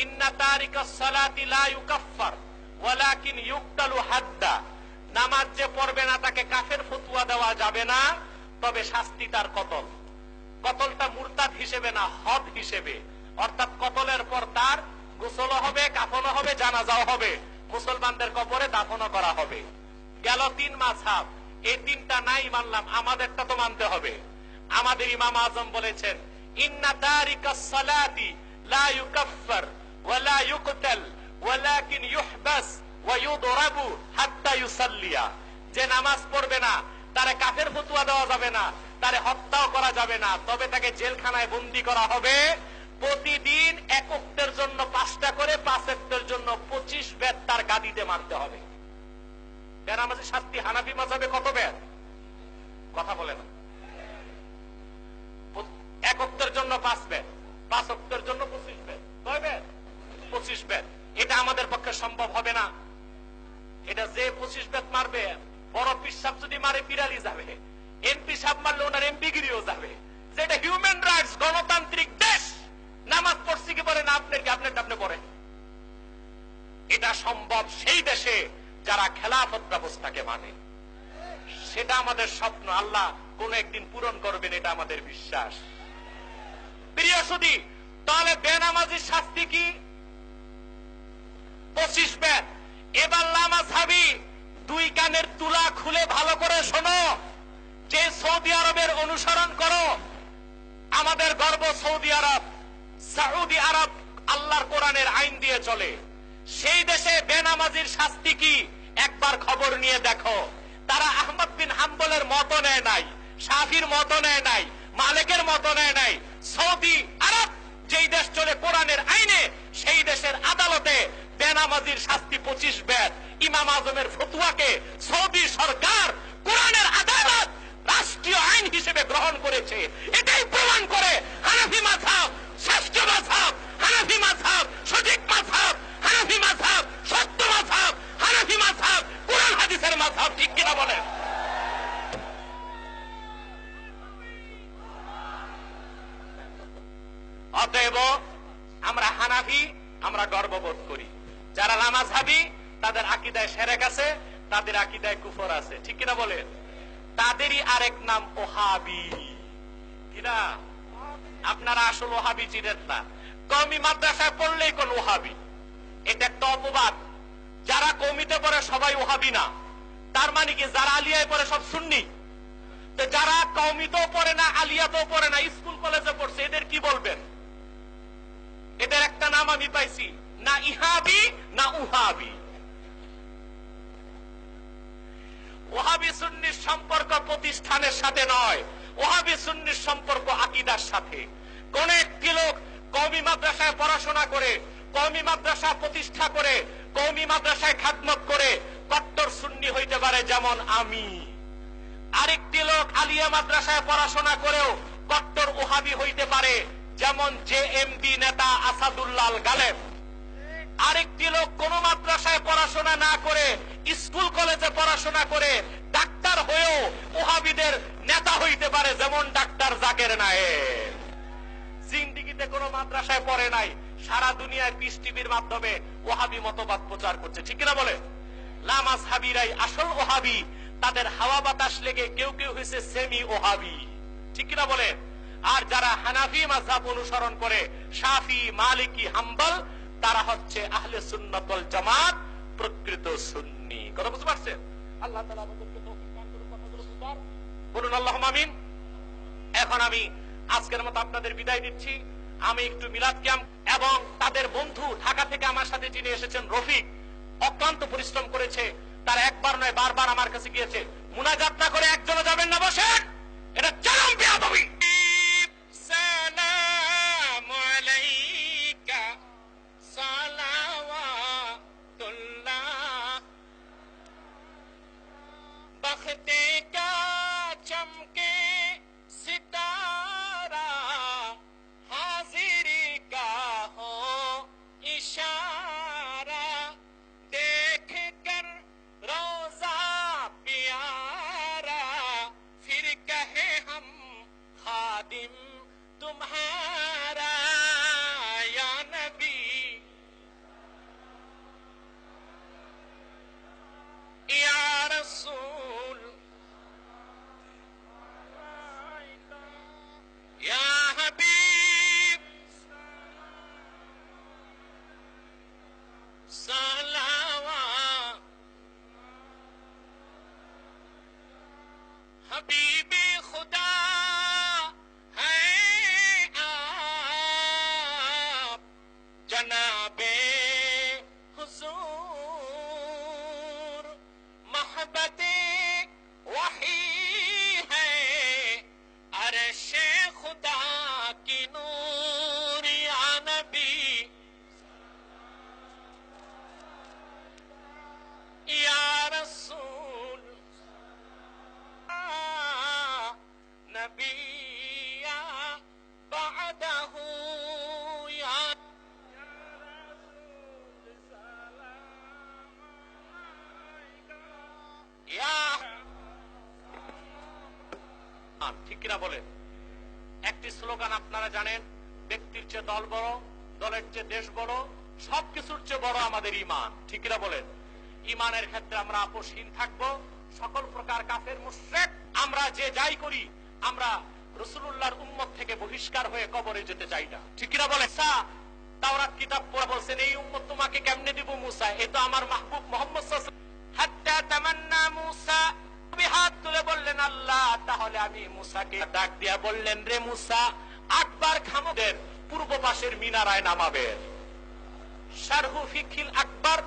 ইন্না তারিকাস সালাতি লা ইউকাফফার ওয়ালাকিন ইউকতালু হাদ্দা। নামাজ যে পড়বে না তাকে কাফের ফতোয়া দেওয়া যাবে না, তবে শাস্তি তার কতল। কতলটা মুরতাদ হিসেবে না, হদ হিসেবে, অর্থাৎ কতলের পর তার গোসলও হবে, কাফনও হবে, জানাজাও হবে, মুসলমানদের কবরে দাফনও করা হবে। গেল 3 মাযহাব, এই 3টা নাই মানলাম, আমাদেরটা তো মানতে হবে। আমাদের ইমাম আজম বলেছেন ইন্না তারিকাস সালাতি লা ইউকাফফার ওয়া লা ইউকতাল ওয়ালাকিন ইউহবাস ওয়া ইউদরাবু হাত্তা ইউসাল্লিয়া। যে নামাজ পড়বে না তারে কাফের ফতোয়া দেওয়া যাবে না, তারে হত্যাও করা যাবে না, তবে তাকে জেলখানায় বন্দী করা হবে। প্রতিদিন 1 ওয়াক্তের জন্য 5টা করে, 5 ওয়াক্তের জন্য 25 বেত তার গাদিতে মারতে হবে। বেনামাজির শাস্তি হানাফি মাযহাবে কত বেত? কথা বলে না। 1 ওয়াক্তের জন্য 5 বেত, 5 ওয়াক্তের জন্য 25 বেত। কয় বেত? 25 বেত। এটা আমাদের পক্ষে সম্ভব হবে না। এটা যে 25 বেত মারবে, বড় পিসাব যদি মারে পিরালি যাবে, এমপি সাহেব মারলে ওনার এমপি গিরিও যাবে। যেটা হিউম্যান রাইটস, গণতান্ত্রিক দেশ, নামাজ পড়ছি কি বলে না, আপনার কি আপনি পড়েন। এটা সম্ভব সেই দেশে যারা খেলাফত ব্যবস্থাকে মানে। সেটা আমাদের স্বপ্ন, আল্লাহ কোন একদিন পূরণ করবেন, এটা আমাদের বিশ্বাস। প্রিয় সুধী, তাহলে বেনামাজির শাস্তি কি? 25 বেত। এবার লামাযহাবী দুই কানের তুলা খুলে ভালো করে শোনো, যে সৌদি আরবের অনুসরণ করো। আমাদের গর্ব সৌদি আরব। সৌদি আরব আল্লাহর কোরআনের আইন দিয়ে চলে। সেই দেশে বেনামাজির শাস্তি কি একবার খবর নিয়ে দেখো। তারা আহমদ বিন হাম্বলের মত নেয় নাই, শাফির মত নেয় নাই, মালিকের মত নেয় নাই। সৌদি আরব যেই দেশ চলে কোরআনের আইনে, সেই দেশের আদালতে বেনামাজির শাস্তি 25 বেত। ইমাম আজমের ফতোয়াকে সৌদি সরকার কোরআনের আদালত রাষ্ট্রীয় আইন হিসেবে গ্রহণ করেছে। এটাই প্রমাণ করে হানাফি মাযহাব শ্রেষ্ঠ মাযহাব, হানাফি মাযহাব সঠিক মাযহাব, হানাফি মাযহাব সত্য মাযহাব, হানাফি মাযহাব কোরআন হাদিসের মাযহাব। ঠিক কিনা বলেন? অতএব আমরা হানাফি, আমরা গর্ববোধ করি। যারা লামাযহাবী তাদের আকীদায় শিরক আছে, তাদের আকীদায় কুফর আছে। ঠিক কিনা বলেন? তাদেরই আরেক নাম ওহাবি। কিনা? আপনারা আসল ওহাবি চিনেন না। কওমি মাদ্রাসায় পড়লেই কোন ওহাবি, এটা একটা অপবাদ। যারা কওমিতে পড়ে সবাই ওহাবি না। তার মানে কি যারা আলিয়ায় পড়ে সব সুন্নি? তো যারা কওমিতেও পড়ে না, আলিয়াতেও পড়ে না, স্কুল কলেজে পড়ছে, এদের কি বলবেন? এদের একটা নাম আমি পাইছি, না ইহাবি না উহাবি। ওহাবি সুন্নির সম্পর্ক প্রতিষ্ঠানের সাথে নয়, ওহাবি সুন্নির সম্পর্ক আকীদার সাথে। কোন একটি লোক কওমি মাদ্রাসায় পড়াশোনা করে, কওমি মাদ্রাসা প্রতিষ্ঠা করে, কওমি মাদ্রাসায় খাদমত করে কট্টর সুন্নি হইতে পারে, যেমন আমি। আরেকটি লোক আলিয়া মাদ্রাসায় পড়াশোনা করেও কট্টর ওহাবি হইতে পারে, যেমন জেএমবি নেতা আসাদুল্লাহ গালেব। আরেকটি লোক কোন মাদ্রাসায় পড়াশোনা না করে, স্কুল কলেজে পড়াশোনা করে ডাক্তার হয়েও ওহাবিদের নেতা হইতে পারে, যেমন ডাক্তার জাকের নায়েক। জিন্দিগিতে কোন মাদ্রাসায় পড়ে নাই, সারা দুনিয়ায় পিস টিভির মাধ্যমে ওহাবি মতবাদ প্রচার করছে। ঠিক কিনা বলে? লামাযহাবীরাই আসল ওহাবি। তাদের হাওয়া বাতাস লেগে কেউ কেউ হয়েছে সেমি ওহাবি। ঠিক কিনা বলে? আর যারা হানাফি মাযহাব অনুসরণ করে, শাফি, মালিকি, হাম্বল, তারা হচ্ছে আহলে সুন্নাত ওয়াল জামাত, প্রকৃত সুন্নি। কথা বুঝতে পারছেন? আল্লাহ তাআলা আমাদেরকে তৌফিক দান করুন কথাগুলো বুঝার। বলুন আল্লাহুম্মা আমিন। এখন আমি আজকের মতো আপনাদের বিদায় দিচ্ছি। আমি একটু মিলাদ ক্যাম্প এবং তাদের বন্ধু ঢাকা থেকে আমার সাথে যিনি এসেছেন রফিক, অক্লান্ত পরিশ্রম করেছে। তার একবার নয় বারবার আমার কাছে গিয়েছে। মুনাজাত না করে একজনও যাবেন না, বসেন। এটা চরম বেয়াদবি। সালামু আলাইকা সালাওয়াতুল্লাহ बख्ते का चमके सितारा हाजिरी का हो इशारा देख कर रोजा प्यारा फिर कहे हम खादिम तुम्हारा या नबी या रसूल या हबीब सलावा हबीबे खुदा है आप जनाबे हुजूर मोहब्बते वही है अर्शे खुदा की नूर या नबी या रसूल ইমান, ঠিক কিনা বলেন? একটি স্লোগান আপনারা জানেন, ব্যক্তির চেয়ে দল বড়, দলের চেয়ে দেশ বড়, সবকিছুর চেয়ে বড় আমাদের ইমান, ঠিক কিনা বলেন? ইমানের ক্ষেত্রে আমরা আপোষহীন থাকবো। সকল প্রকার কাফের মুশরিক আমরা যে যাই করি, আমরা রাসূলুল্লাহর উম্মত থেকে বহিষ্কার হয়ে কবরে যেতে চাই না, ঠিক কিনা বলেন? তাওরাত কিতাব পড়া বলছেন, এই উম্মত তোমাকে কেমনে দিব মুসা, এ তো আমার মাহবুব মুহাম্মদ সাল্লাল্লাহু আলাইহি ওয়াসাল্লাম। হাত্তা তামান্না মুসা, নবী হাত তুলে বললেন আল্লাহ তাহলে আমি মুসাকে ডাক দিয়া বললেন, রে মুসা, আকবার খামদের পূর্ব পাশের মিনারায় নামাবেন। শারহু ফিকহিল আকবর,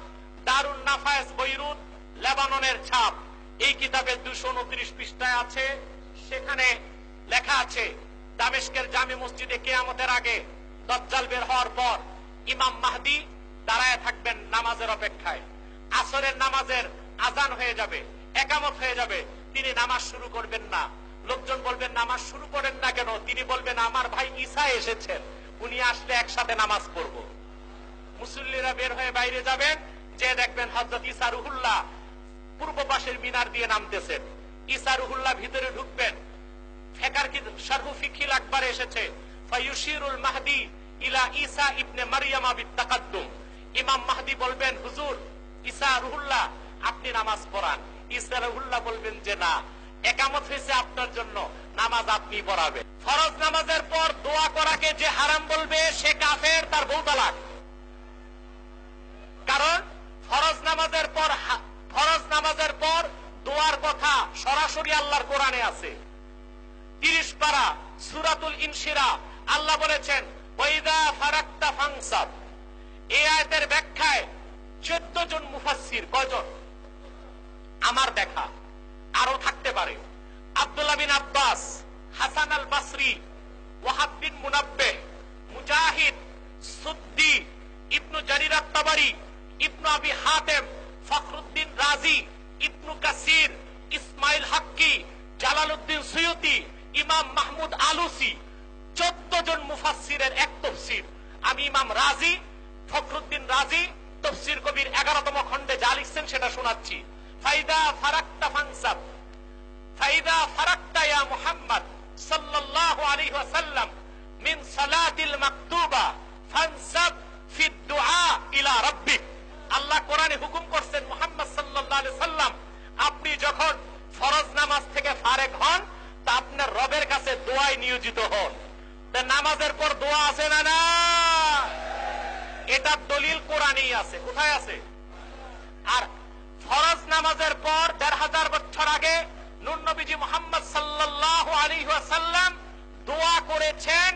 দারুন নাফায়েস বৈরুত, লেবাননের ছাপ, এই কিতাবের 229 পৃষ্ঠায় আছে। সেখানে লেখা আছে, দামেস্কের জামে মসজিদে কিয়ামতের আগে দাজ্জাল বের হওয়ার পর ইমাম মাহদি দাঁড়ায় থাকবেন নামাজের অপেক্ষায়। আসরের নামাজের আজান হয়ে যাবে, একামত হয়ে যাবে, তিনি নামাজ শুরু করবেন না। লোকজন বলবেন নামাজ শুরু করেন না কেন? তিনি বলবেন আমার ভাই ঈসা এসেছেন, উনি আসলে একসাথে নামাজ পড়ব। মুসল্লিরা বের হয়ে বাইরে যাবেন, যে দেখবেন হযরত ঈসা রুহুল্লাহ পূর্ব পাশের মিনার দিয়ে নামতেছেন। ঈসা রুহুল্লাহ ভিতরে ঢুকবেন। ফিকার কি শারহু ফিকহিল আকবরে এসেছে, ফায়ুশিরুল মাহদি ইলা ঈসা ইবনে মারইয়াম বিত্তাকাদ্দুম। ইমাম মাহদি বলবেন, হুজুর ঈসা রুহুল্লাহ আপনি নামাজ পড়ান। ঈসা রুহুল্লাহ বলবেন যে না, একামত হয়েছে আপনার জন্য, নামাজ আপনি পড়াবেন। ফরজ নামাজের পর দোয়া করাকে যে হারাম বলবে সে কাফের, তার বউ তালাক। কারণ ফরজ নামাজের পর দোয়ার কথা সরাসরি আল্লাহর কোরআনে আছে। 30 পারা সূরাতুল ইনশিরা আল্লাহ বলেছেন, ওয়াইদা ফারাকতা ফানসাব। এই আয়াতের ব্যাখ্যায় 14 জন মুফাসসির, কয়জন? আমার দেখা, আরো থাকতে পারে। আব্দুল্লাহ বিন আব্বাস, হাসান আল বসরি, ওয়াহাব বিন মুনাব্বিহ, মুজাহিদ, সুদ্দি, ইবনু জারির আত-তাবারি, ইবনু আবি হাতেম, ফখরুদ্দিন রাজি, ইবনু কাসির, ইসমাইল হাক্কি, জালালউদ্দিন সুয়ুতি, ইমাম মাহমুদ আলুসি, 14 জন মুফাসসিরের এক তাফসীর। আমি ইমাম রাজি, ফখরুদ্দিন রাজি তাফসীর কবির 11তম খণ্ডে যা লিখছেন সেটা শোনাচ্ছি। ফাইদা ফারাকতা ফানসাব, ফাইদা ফারাকতা ইয়া মুহাম্মদ সাল্লাল্লাহু আলাইহি ওয়াসাল্লাম মিন সালাতিল মাকতুবা ফানসাব ফি দুআ ইলা রাব্বিক। আল্লাহ কোরআনে হুকুম করছেন, মুহাম্মদ সাল্লাল্লাহু আলাইহি ওয়াসাল্লাম আপনি যখন ফরজ নামাজ থেকে ফারেগ হন তা আপনার রবের কাছে দোয়ায় নিয়োজিত হন। তা নামাজের পর দোয়া আছে না? না, এটা দলিল কোরআনেই আছে। কোথায় আছে? আর ফরজ নামাজের পর 1500 বছর আগে নূর নবীজি মুহাম্মদ সাল্লাল্লাহু আলাইহি ওয়াসাল্লাম দোয়া করেছেন।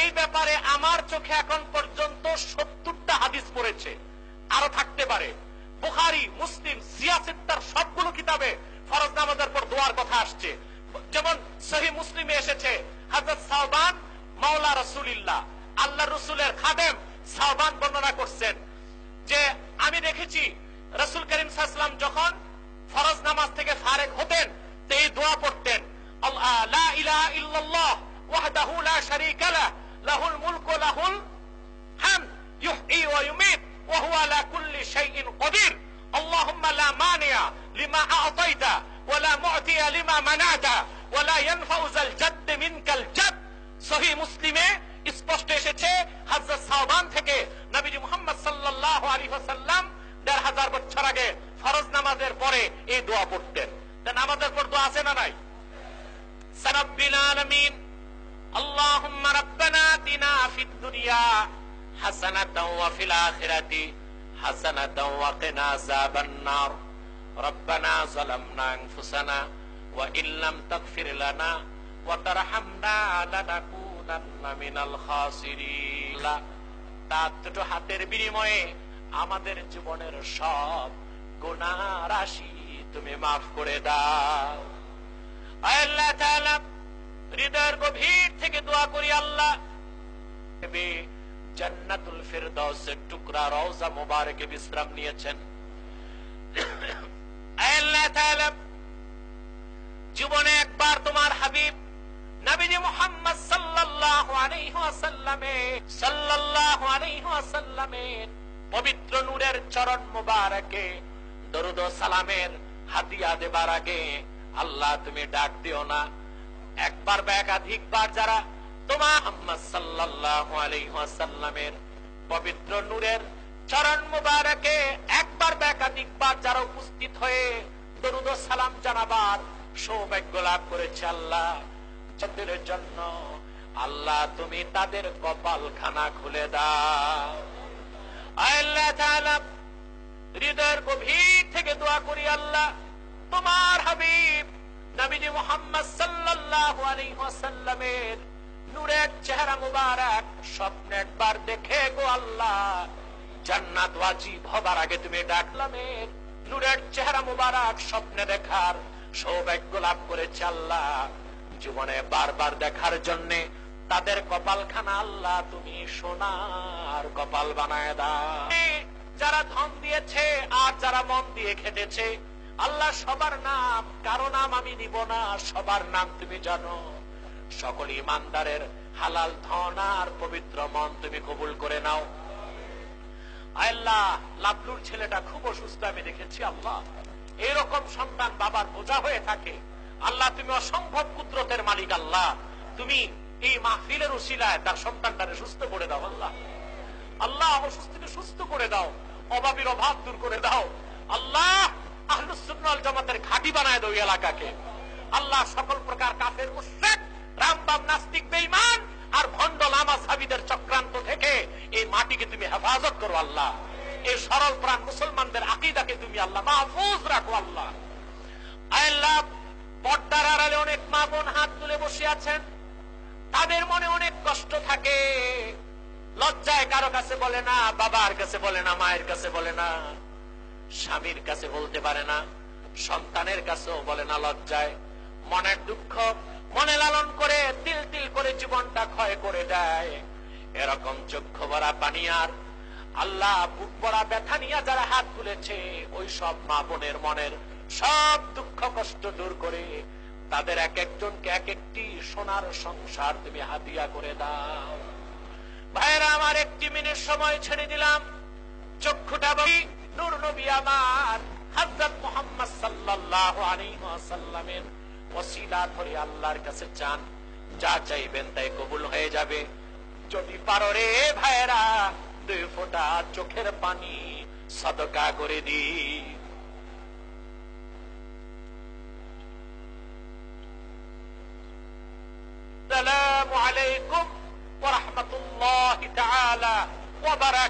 এই ব্যাপারে আমার চোখে এখন পর্যন্ত 70টা হাদিস পড়েছে, আরো থাকতে পারে। বুখারী, মুসলিম, সিয়াসিত্তার সবগুলো কিতাবে ফরজ নামাজের পর দোয়ার কথা আসছে। যেমন সহিহ মুসলিমে এসেছে, হযরত সাওবান মাওলা রাসূলুল্লাহ, আল্লাহর রাসূলের খাদেম সাওবান বর্ণনা করছেন যে আমি দেখেছি রাসূল করিম সাল্লাল্লাহু আলাইহি ওয়াসাল্লাম যখন ফরজ নামাজ থেকে ফারেগ হতেন তো এই দোয়া পড়তেন, লা ইলাহা ইল্লাল্লাহ ওয়াহদাহু লা শারীকা লাহ, লাহুল মুলকু ওয়া লাহুল হামদ, ইউহয়ী ওয়া ইউমীত ওয়া হুয়া আলা কুল্লি শাইইন কাদির। আল্লাহুম্মা লা মানিয়া লিমা আ'তাইতা ওয়া লা মু'তিয়া লিমা মানাতা ওয়া লা ইয়ানফাউ যাল জাদ্দ মিনকাল জাদ। সহিহ মুসলিমে স্পষ্ট এসেছে, হযরত সাওবান থেকে নবীজি মুহাম্মদ সাল্লাল্লাহু আলাইহি ওয়াসাল্লাম 1500 বছর আগে ফরজ নামাজের পরে এই দোয়া পড়তেন। তা নামাজের পর দোয়া আছে না নাই? সারাব্বিল আলামিন আল্লাহুম্মা রাব্বানা আতিনা ফিদ দুনিয়া হাসানাতাও ওয়া ফিল আখিরাতি হাসানাতাও ওয়া কিনা আযাবান নার। রব্বানা যালামনা আনফুসানা ওয়া ইল্লাম তাগফির লানা ওয়া তারহামনা লানাকুনান্না মিনাল খাসিরিন। তার দুটো হাতের বিনিময়ে আমাদের জীবনের সব গুনাহ রাশি তুমি মাফ করে দাও। আল্লাহ তাআলা হৃদয়ের গভীর থেকে দোয়া করি, আল্লাহ জান্নাতুল ফিরদাউসের টুকরা রওজা মুবারকে বিশ্রাম নিয়েছেন। আল্লাহ তাআলা জীবনে একবার তোমার হাবিব নবীজি মুহাম্মদ সাল্লাল্লাহু আলাইহি ওয়াসাল্লামের পবিত্র নূরের চরণ মুবারকে দরুদ ও সালামের হাদিয়া দেবার আগে আল্লাহ তুমি ডাক দিও না, একবার বা একাধিকবার যারা তোমার মুহাম্মদ সাল্লাল্লাহু আলাইহি ওয়াসাল্লামের পবিত্র নূরের চরণ মুবারকে একবার বা একাধিকবার যারা উপস্থিত হয়ে দরুদ ও সালাম জানাবার সৌভাগ্য লাভ করেছে আল্লাহ, যাদের জন্য আল্লাহ তুমি তাদের কপালখানা খুলে দাও। আল্লাহ তাআলা হৃদয়ের গভীর থেকে দোয়া করি আল্লাহ তোমার হাবিব নবীজি মুহাম্মদ সাল্লাল্লাহু আলাইহি ওয়াসাল্লামের নূরের চেহারা মুবারক স্বপ্নে একবার দেখে গো আল্লাহ, জান্নাত ওয়াজিব হবার আগে তুমি ডাকলামের নূরের চেহারা মুবারক স্বপ্নে দেখার সৌভাগ্য লাভ করেছে আল্লাহ। জীবনে বারবার দেখার জন্য তাদের কপালখানা আল্লাহ তুমি সোনার কপাল বানায় দাও। যারা ধন দিয়েছে আর যারা মন দিয়ে খেটেছে আল্লাহ সবার নাম, কারো নাম আমি নিব না, সবার নাম তুমি জানো। সকল ইমানদারের হালাল ধন আর পবিত্র মন তুমি কবুল করে নাও। আল্লাহ লাবলুর ছেলেটা খুব অসুস্থ আমি দেখেছি আল্লাহ, এরকম সন্তান বাবার বোঝা হয়ে থাকে আল্লাহ তুমি অসম্ভব কুদরতের মালিক আল্লাহ, তুমি এই মাহফিলের উসিলায় তার সন্তানটারে সুস্থ করে দাও আল্লাহ। আল্লাহ অসুস্থকে সুস্থ করে দাও, অভাবের অভাব দূর করে দাও আল্লাহ। আহলুস সুন্নাহ ওয়াল জামাতের ঘাঁটি বানায় দাও এলাকাকে আল্লাহ। সকল প্রকার কাফের মুশরিক রামবাম নাস্তিক বেঈমান আর ভণ্ড লামা সাবিদের চক্রান্ত থেকে এই মাটিকে তুমি হেফাজত করো আল্লাহ। এই সরল প্রাণ মুসলমানদের আকীদাকে তুমি আল্লাহ মাহফুজ রাখো আল্লাহ। আল্লাহ পর্দার আড়ালে অনেক মা বোন হাত তুলে বসে আছেন, তাদের মনে অনেক কষ্ট থাকে, লজ্জায় কারো কাছে বলে না, বাবার কাছে বলে না, মায়ের কাছে বলে না, স্বামীর কাছে বলতে পারে না, সন্তানের কাছেও বলে না, লজ্জায় মনের দুঃখ মনে লালন করে তিল তিল করে জীবনটা ক্ষয় করে দেয়। এরকম চক্ষু ভরা পানি আর আল্লাহ বুক ভরা ব্যথা নিয়ে যারা হাত তুলেছে ওই সব মা বোনের মনের সব দুঃখ কষ্ট দূর করে তাদের এক একজনকে এক একটি সোনার সংসার তুমি হাদিয়া করে দাও। ভাইরা আমার একটি মিনিট সময় ছেড়ে দিলাম, চক্ষুটা বলি নূর নবী আমার হযরত মুহাম্মদ সাল্লাল্লাহু আলাইহি ওয়াসাল্লামের ওসিলা ধরে আল্লাহর কাছে চান, যা চাইবেন তাই কবুল হয়ে যাবে। যদি পারো রে ভাইরা 2 ফোঁটা চোখের পানি সদকা করে দি। আসসালামু আলাইকুম ওয়া রাহমাতুল্লাহি তাআলা ওয়া বারাকাতুহু।